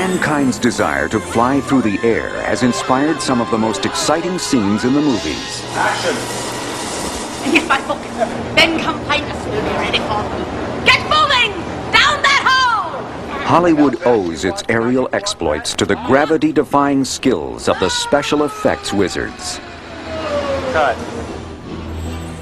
Mankind's desire to fly through the air has inspired some of the most exciting scenes in the movies. Action! And get my book. Then come find us. We'll be ready for them. Get moving! Down that hole! Hollywood owes its aerial exploits to the gravity-defying skills of the special effects wizards. Cut.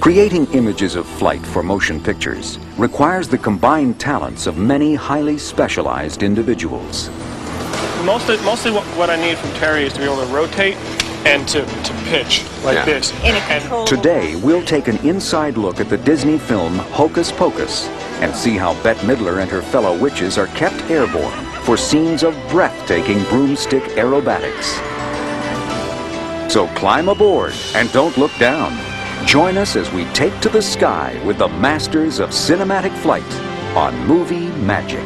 Creating images of flight for motion pictures requires the combined talents of many highly specialized individuals. Mostly what I need from Terry is to be able to rotate and to pitch like this. In a controlled Today, we'll take an inside look at the Disney film Hocus Pocus and see how Bette Midler and her fellow witches are kept airborne for scenes of breathtaking broomstick aerobatics. So climb aboard and don't look down. Join us as we take to the sky with the masters of cinematic flight on Movie Magic.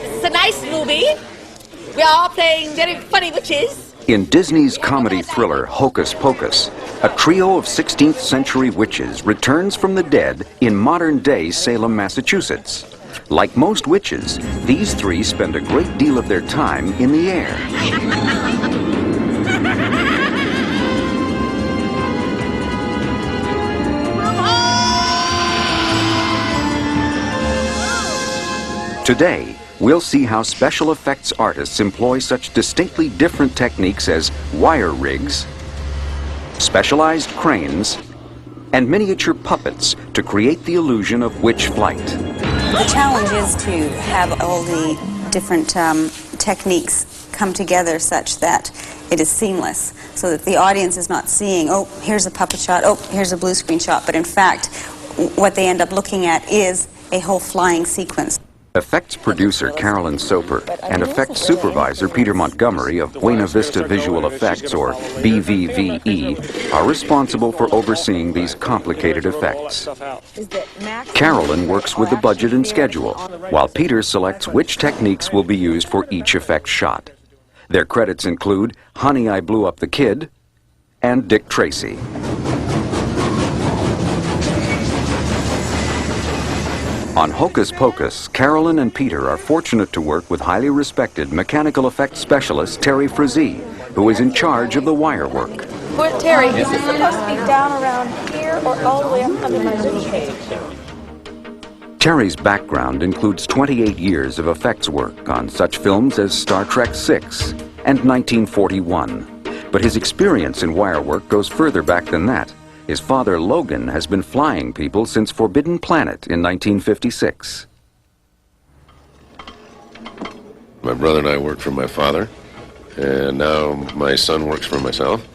It's a nice movie. We are playing very funny witches. In Disney's comedy thriller Hocus Pocus, a trio of 16th century witches returns from the dead in modern-day Salem, Massachusetts. Like most witches, these three spend a great deal of their time in the air. Today, we'll see how special effects artists employ such distinctly different techniques as wire rigs, specialized cranes, and miniature puppets to create the illusion of witch flight. The challenge is to have all the different techniques come together such that it is seamless, so that the audience is not seeing, oh, here's a puppet shot, oh, here's a blue screen shot, but in fact, what they end up looking at is a whole flying sequence. Effects producer Carolyn Soper and effects supervisor Peter Montgomery of Buena Vista Visual Effects, or BVVE, are responsible for overseeing these complicated effects. Carolyn works with the budget and schedule, while Peter selects which techniques will be used for each effect shot. Their credits include Honey, I Blew Up the Kid and Dick Tracy. On Hocus Pocus, Carolyn and Peter are fortunate to work with highly respected mechanical effects specialist Terry Frazee, who is in charge of the wire work. But Terry, is this supposed to be down around here or all the way up under my rib cage? Terry's background includes 28 years of effects work on such films as Star Trek VI and 1941. But his experience in wire work goes further back than that. His father, Logan, has been flying people since Forbidden Planet in 1956. My brother and I worked for my father, and now my son works for myself.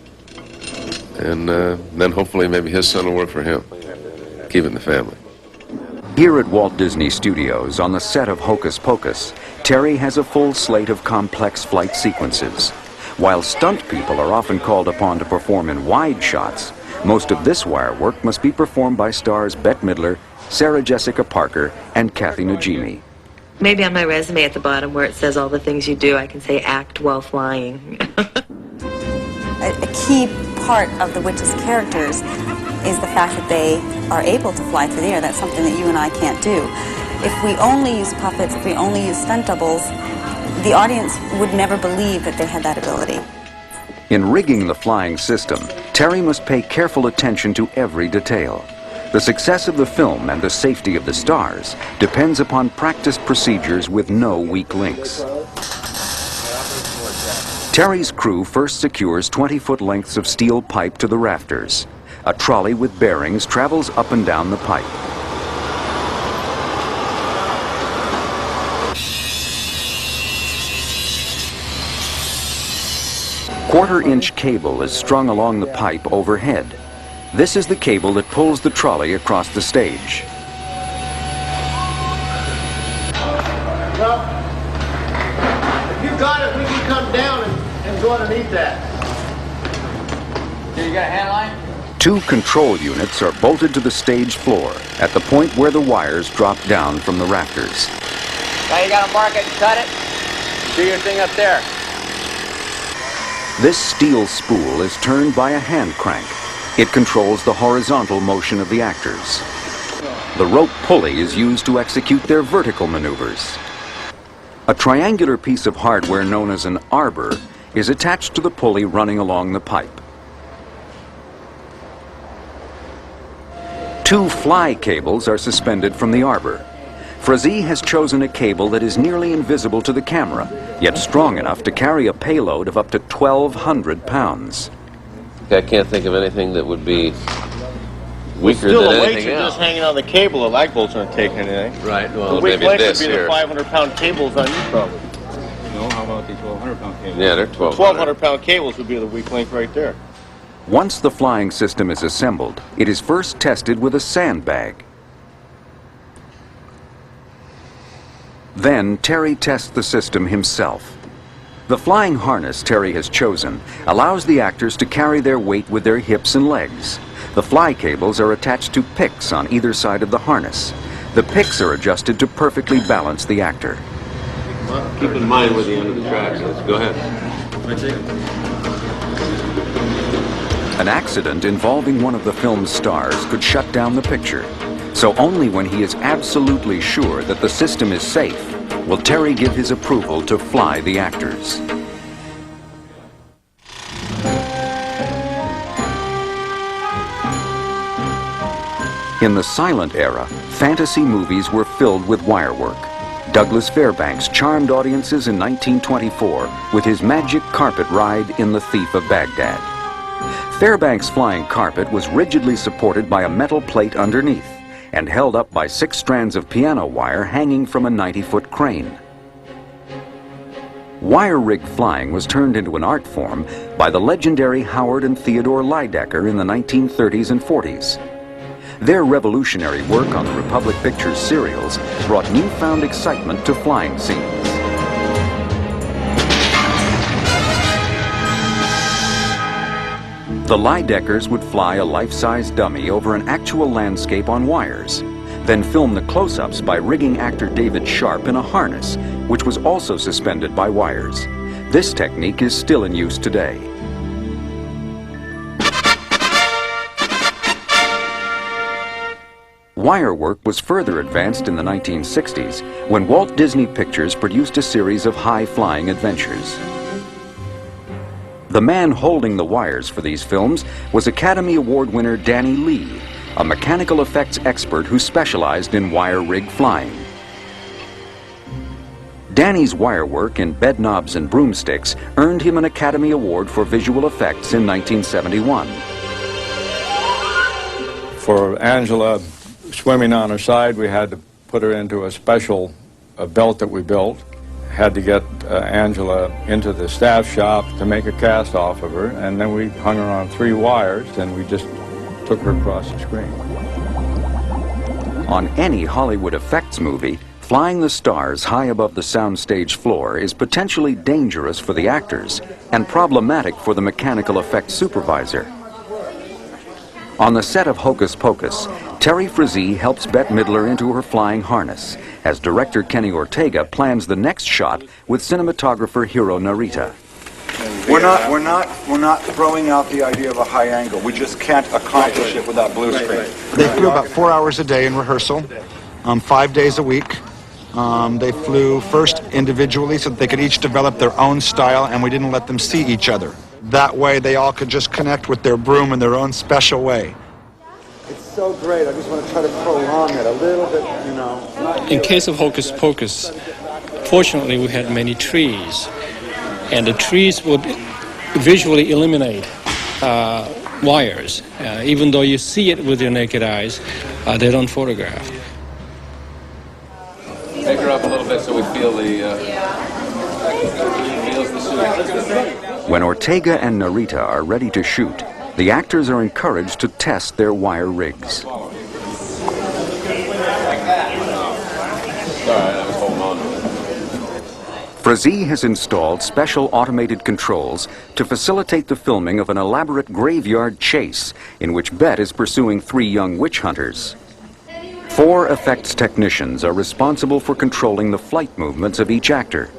And then hopefully maybe his son will work for him. Keep it in the family. Here at Walt Disney Studios, on the set of Hocus Pocus, Terry has a full slate of complex flight sequences. While stunt people are often called upon to perform in wide shots, most of this wire work must be performed by stars Bette Midler, Sarah Jessica Parker, and Kathy Najimy. Maybe on my resume at the bottom where it says all the things you do, I can say act while flying. A key part of the witches' characters is the fact that they are able to fly through the air. That's something that you and I can't do. If we only use puppets, if we only use stunt doubles, the audience would never believe that they had that ability. In rigging the flying system, Terry must pay careful attention to every detail. The success of the film and the safety of the stars depends upon practiced procedures with no weak links. Terry's crew first secures 20-foot lengths of steel pipe to the rafters. A trolley with bearings travels up and down the pipe. Quarter-inch cable is strung along the pipe overhead. This is the cable that pulls the trolley across the stage. Well, if you got it, we can come down and go underneath that. You got a hand line? 2 control units are bolted to the stage floor at the point where the wires drop down from the rafters. Now you gotta mark it and cut it. Do your thing up there. This steel spool is turned by a hand crank. It controls the horizontal motion of the actors. The rope pulley is used to execute their vertical maneuvers. A triangular piece of hardware known as an arbor is attached to the pulley running along the pipe. 2 fly cables are suspended from the arbor. Frazee has chosen a cable that is nearly invisible to the camera, yet strong enough to carry a payload of up to 1,200 pounds. I can't think of anything that would be weaker Still, than the weights anything are else. just hanging on the cable. The lag bolts aren't taking anything. Right, well, The weak maybe link would this be here. the 500-pound cables on you, probably. No, how about the 1,200-pound cable? Yeah, they're 1,200. 1,200-pound cables would be the weak link right there. Once the flying system is assembled, it is first tested with a sandbag. Then Terry tests the system himself. The flying harness Terry has chosen allows the actors to carry their weight with their hips and legs. The fly cables are attached to picks on either side of the harness. The picks are adjusted to perfectly balance the actor. Keep in mind where the end of the track is. Go ahead. An accident involving one of the film's stars could shut down the picture. So only when he is absolutely sure that the system is safe will Terry give his approval to fly the actors. In the silent era, fantasy movies were filled with wirework. Douglas Fairbanks charmed audiences in 1924 with his magic carpet ride in The Thief of Baghdad. Fairbanks' flying carpet was rigidly supported by a metal plate underneath and held up by 6 strands of piano wire hanging from a 90-foot crane. Wire-rig flying was turned into an art form by the legendary Howard and Theodore Lydecker in the 1930s and 40s. Their revolutionary work on the Republic Pictures serials brought newfound excitement to flying scenes. The Lydeckers would fly a life-size dummy over an actual landscape on wires, then film the close-ups by rigging actor David Sharp in a harness, which was also suspended by wires. This technique is still in use today. Wire work was further advanced in the 1960s when Walt Disney Pictures produced a series of high-flying adventures. The man holding the wires for these films was Academy Award winner Danny Lee, a mechanical effects expert who specialized in wire rig flying. Danny's wire work in Bed Knobs and Broomsticks earned him an Academy Award for visual effects in 1971. For Angela swimming on her side, we had to put her into a special belt that we built. Had to get Angela into the staff shop to make a cast off of her, and then we hung her on 3 wires, and we just took her across the screen. On any Hollywood effects movie, flying the stars high above the soundstage floor is potentially dangerous for the actors and problematic for the mechanical effects supervisor. On the set of Hocus Pocus, Terry Frazee helps Bette Midler into her flying harness as director Kenny Ortega plans the next shot with cinematographer Hiro Narita. We're not throwing out the idea of a high angle. We just can't accomplish it without blue screen. They flew about 4 hours a day in rehearsal, 5 days a week. They flew first individually so that they could each develop their own style, and we didn't let them see each other. That way they all could just connect with their broom in their own special way. It's so great. I just want to try to prolong it a little bit, you know. In case of Hocus Pocus, fortunately we had many trees, and the trees would visually eliminate wires. Even though you see it with your naked eyes, they don't photograph. Take her up a little bit so we feel feels the suit. When Ortega and Narita are ready to shoot, the actors are encouraged to test their wire rigs. Sorry, I was holding on to it. Frazee has installed special automated controls to facilitate the filming of an elaborate graveyard chase in which Bet is pursuing 3 young witch hunters. 4 effects technicians are responsible for controlling the flight movements of each actor.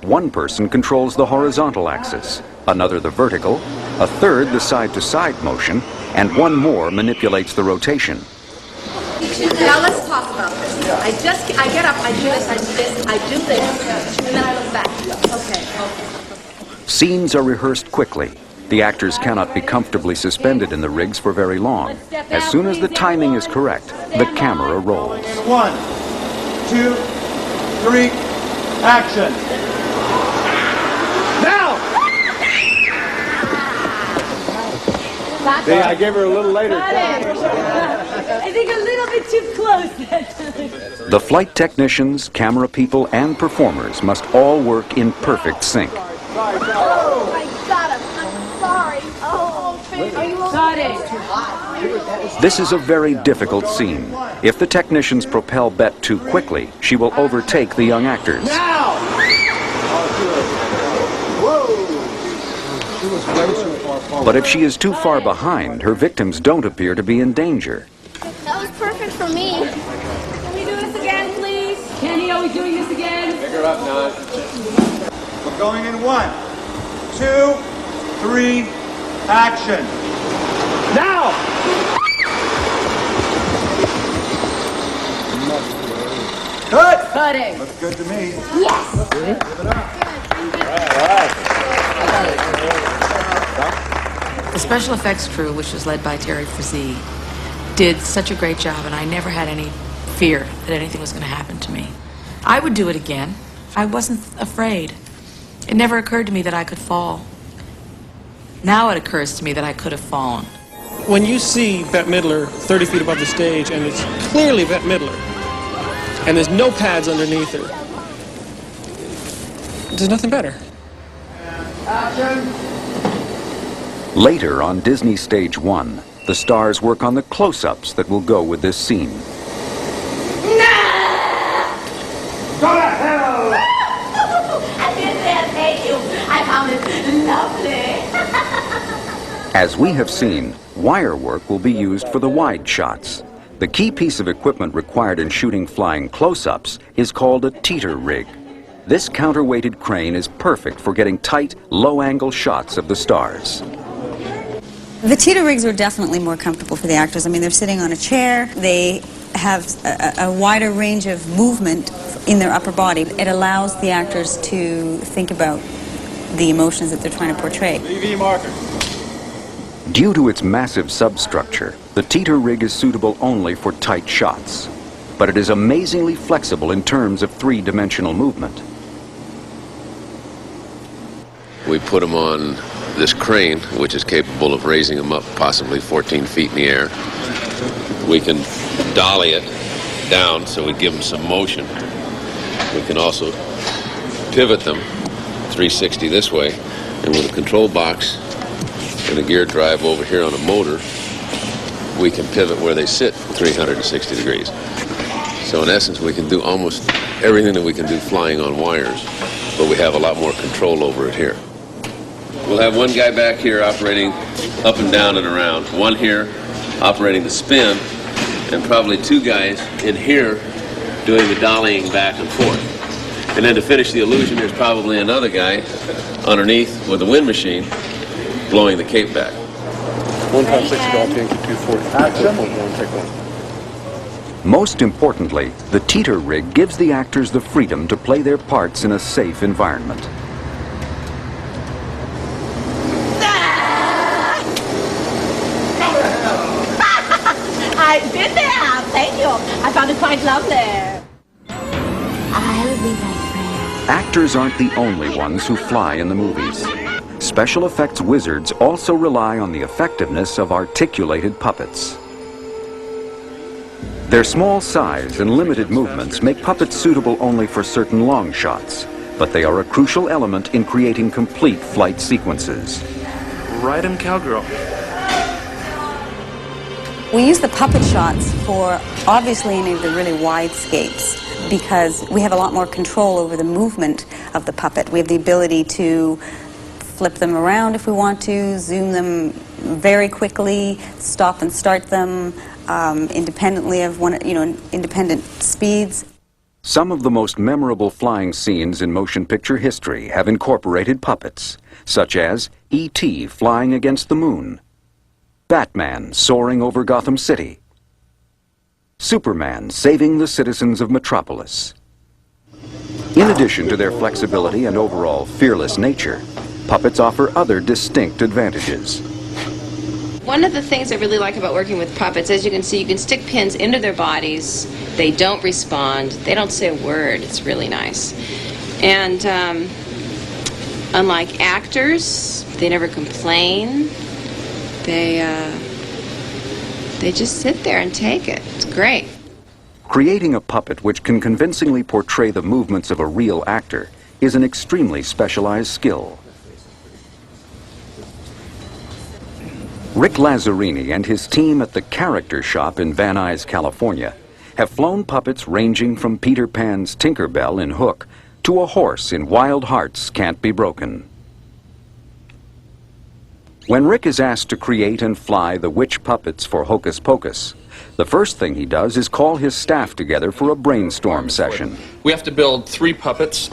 One person controls the horizontal axis, another the vertical, a third the side-to-side motion, and one more manipulates the rotation. Now let's talk about this. I get up, I do this, I do this, and then I look back. Okay. Scenes are rehearsed quickly. The actors cannot be comfortably suspended in the rigs for very long. As soon as the timing is correct, the camera rolls. 1, 2, 3, action. Now! See, I gave her a little later. I think a little bit too close that time. The flight technicians, camera people, and performers must all work in perfect sync. Oh, my God, I'm sorry. Oh, are you okay? This is a very difficult scene. If the technicians propel Bet too quickly, she will overtake the young actors. Now! But if she is too far behind, her victims don't appear to be in danger. That was perfect for me. Can we do this again, please? Kenny, are we doing this again? Pick her up, Don. We're going in 1, 2, 3, action. Now! Good! Cutting. Looks good to me. Yes! Give it up. The special effects crew, which was led by Terry Frazee, did such a great job, and I never had any fear that anything was going to happen to me. I would do it again. I wasn't afraid. It never occurred to me that I could fall. Now it occurs to me that I could have fallen. When you see Bette Midler 30 feet above the stage, and it's clearly Bette Midler, and there's no pads underneath her, there's nothing better. Action. Later on Disney Stage 1, the stars work on the close-ups that will go with this scene. Go to hell! I did that, thank you. I found it lovely. As we have seen, wire work will be used for the wide shots. The key piece of equipment required in shooting flying close-ups is called a teeter rig. This counterweighted crane is perfect for getting tight, low-angle shots of the stars. The teeter rigs are definitely more comfortable for the actors. I mean, they're sitting on a chair. They have a wider range of movement in their upper body. It allows the actors to think about the emotions that they're trying to portray. BV marker. Due to its massive substructure, the teeter rig is suitable only for tight shots. But it is amazingly flexible in terms of 3-dimensional movement. We put them on this crane, which is capable of raising them up possibly 14 feet in the air. We can dolly it down so we give them some motion. We can also pivot them 360 this way, and with a control box and a gear drive over here on a motor, we can pivot where they sit 360 degrees. So in essence, we can do almost everything that we can do flying on wires, but we have a lot more control over it here. We'll have one guy back here operating up and down and around, one here operating the spin, and probably 2 guys in here doing the dollying back and forth. And then to finish the illusion, there's probably another guy underneath with a wind machine blowing the cape back. 1.6 golf tank to 240. Action. Most importantly, the teeter rig gives the actors the freedom to play their parts in a safe environment. I did that, thank you. I found it quite lovely. I will be my friend. Actors aren't the only ones who fly in the movies. Special effects wizards also rely on the effectiveness of articulated puppets. Their small size and limited movements make puppets suitable only for certain long shots, but they are a crucial element in creating complete flight sequences. Ride 'em, cowgirl. We use the puppet shots for obviously any of the really wide scapes, because we have a lot more control over the movement of the puppet. We have the ability to flip them around if we want to, zoom them very quickly, stop and start them independently of independent speeds. Some of the most memorable flying scenes in motion picture history have incorporated puppets, such as E.T. flying against the moon, Batman soaring over Gotham City, Superman saving the citizens of Metropolis. In addition to their flexibility and overall fearless nature, puppets offer other distinct advantages. One of the things I really like about working with puppets, as you can see, you can stick pins into their bodies. They don't respond. They don't say a word. It's really nice. And unlike actors, they never complain. They just sit there and take it. It's great. Creating a puppet which can convincingly portray the movements of a real actor is an extremely specialized skill. Rick Lazzarini and his team at the Character Shop in Van Nuys, California, have flown puppets ranging from Peter Pan's Tinker Bell in Hook to a horse in Wild Hearts Can't Be Broken. When Rick is asked to create and fly the witch puppets for Hocus Pocus, the first thing he does is call his staff together for a brainstorm session. We have to build 3 puppets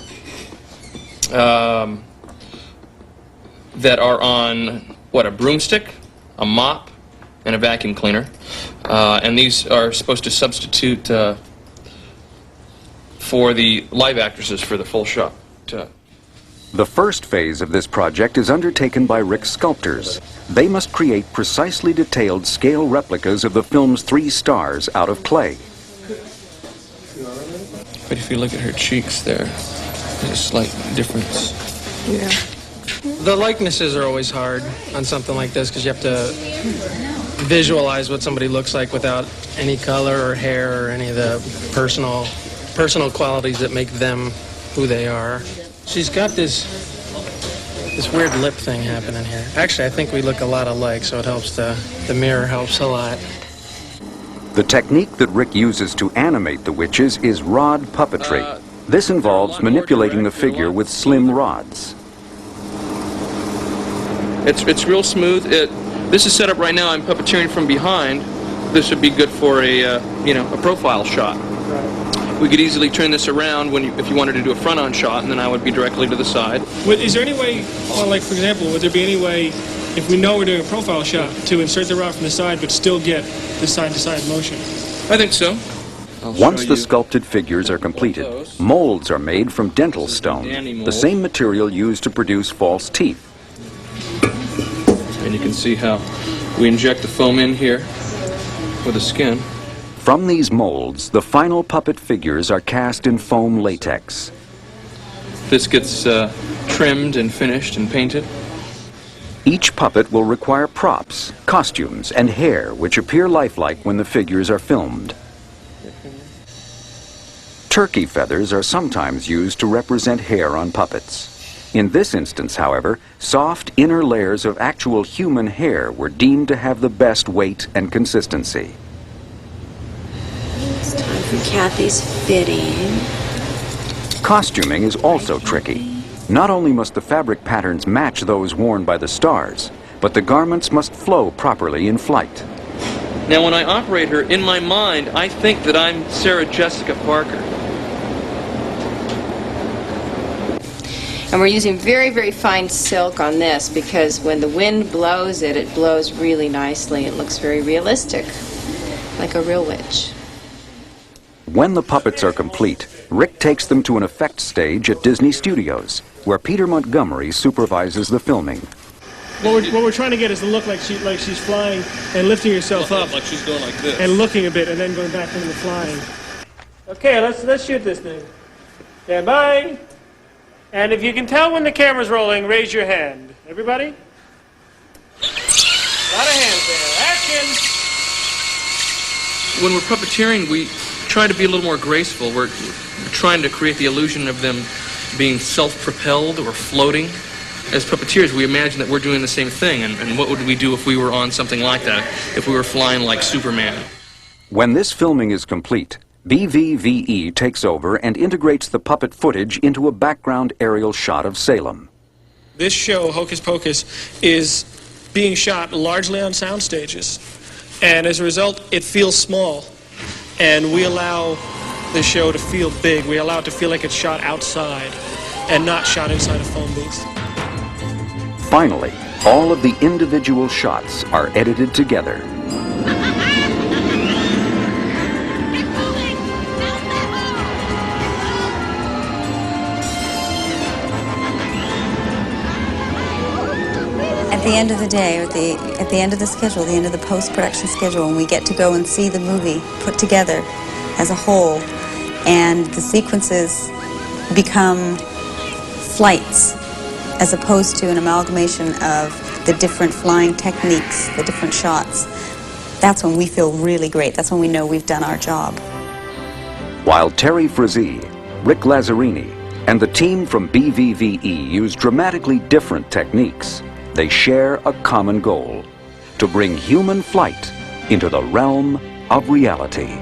that are on, a broomstick, a mop, and a vacuum cleaner. And these are supposed to substitute for the live actresses for the full shot. The first phase of this project is undertaken by Rick's sculptors. They must create precisely detailed scale replicas of the film's 3 stars out of clay. But if you look at her cheeks there, there's a slight difference. Yeah. The likenesses are always hard on something like this because you have to visualize what somebody looks like without any color or hair or any of the personal qualities that make them who they are. She's got this weird lip thing happening here. Actually, I think we look a lot alike, so it helps. The mirror helps a lot. The technique that Rick uses to animate the witches is rod puppetry. This involves manipulating the figure with slim rods. It's real smooth. This is set up right now. I'm puppeteering from behind. This would be good for a profile shot. We could easily turn this around if you wanted to do a front-on shot, and then I would be directly to the side. Is there any way, like for example, would there be any way, if we know we're doing a profile shot, to insert the rod from the side but still get the side-to-side motion? I think so. Once the sculpted figures are completed, molds are made from dental stone, the same material used to produce false teeth. And you can see how we inject the foam in here with the skin. From these molds, the final puppet figures are cast in foam latex. This gets trimmed and finished and painted. Each puppet will require props, costumes, and hair which appear lifelike when the figures are filmed. Turkey feathers are sometimes used to represent hair on puppets. In this instance, however, soft inner layers of actual human hair were deemed to have the best weight and consistency. It's time for Kathy's fitting. Costuming is also tricky. Not only must the fabric patterns match those worn by the stars, but the garments must flow properly in flight. Now, when I operate her, in my mind, I think that I'm Sarah Jessica Parker. And we're using very, very fine silk on this because when the wind blows it, it blows really nicely. It looks very realistic, like a real witch. When the puppets are complete, Rick takes them to an effects stage at Disney Studios, where Peter Montgomery supervises the filming. What we're trying to get is to look like she's flying and lifting herself up. Like she's going like this. And looking a bit and then going back into the flying. Okay, let's shoot this thing. Stand by. And if you can tell when the camera's rolling, raise your hand. Everybody? A lot of hands there. Action! When we're puppeteering, we try to be a little more graceful. We're trying to create the illusion of them being self-propelled or floating. As puppeteers, we imagine that we're doing the same thing, and what would we do if we were on something like that, if we were flying like Superman? When this filming is complete, BVVE takes over and integrates the puppet footage into a background aerial shot of Salem. This show, Hocus Pocus, is being shot largely on sound stages. And as a result, it feels small. And we allow the show to feel big. We allow it to feel like it's shot outside and not shot inside a phone booth. Finally, all of the individual shots are edited together. At the end of the day, or at the end of the schedule, the end of the post-production schedule, when we get to go and see the movie put together as a whole, and the sequences become flights as opposed to an amalgamation of the different flying techniques, the different shots, that's when we feel really great. That's when we know we've done our job. While Terry Frazee, Rick Lazzarini, and the team from BVVE use dramatically different techniques, they share a common goal: to bring human flight into the realm of reality.